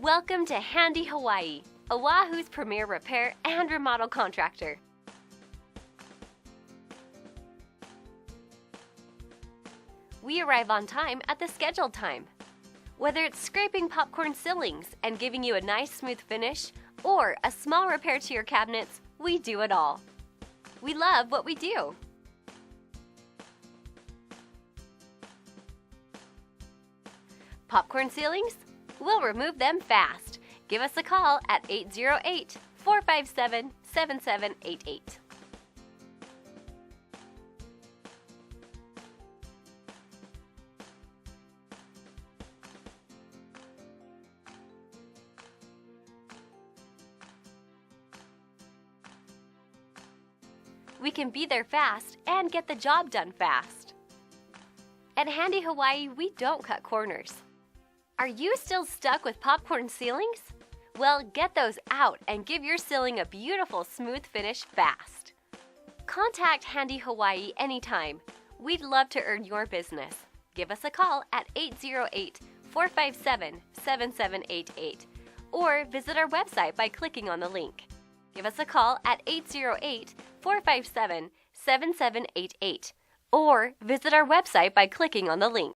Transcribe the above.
Welcome to Handy Hawaii, Oahu's premier repair and remodel contractor. We arrive on time at the scheduled time. Whether it's scraping popcorn ceilings and giving you a nice smooth finish, or a small repair to your cabinets, we do it all. We love what we do. Popcorn ceilings? We'll remove them fast. Give us a call at 808-457-7788. We can be there fast and get the job done fast. At Handy Hawaii, we don't cut corners. Are you still stuck with popcorn ceilings? Well, get those out and give your ceiling a beautiful smooth finish fast. Contact Handy Hawaii anytime. We'd love to earn your business. Give us a call at 808-457-7788 or visit our website by clicking on the link. Give us a call at 808-457-7788 or visit our website by clicking on the link.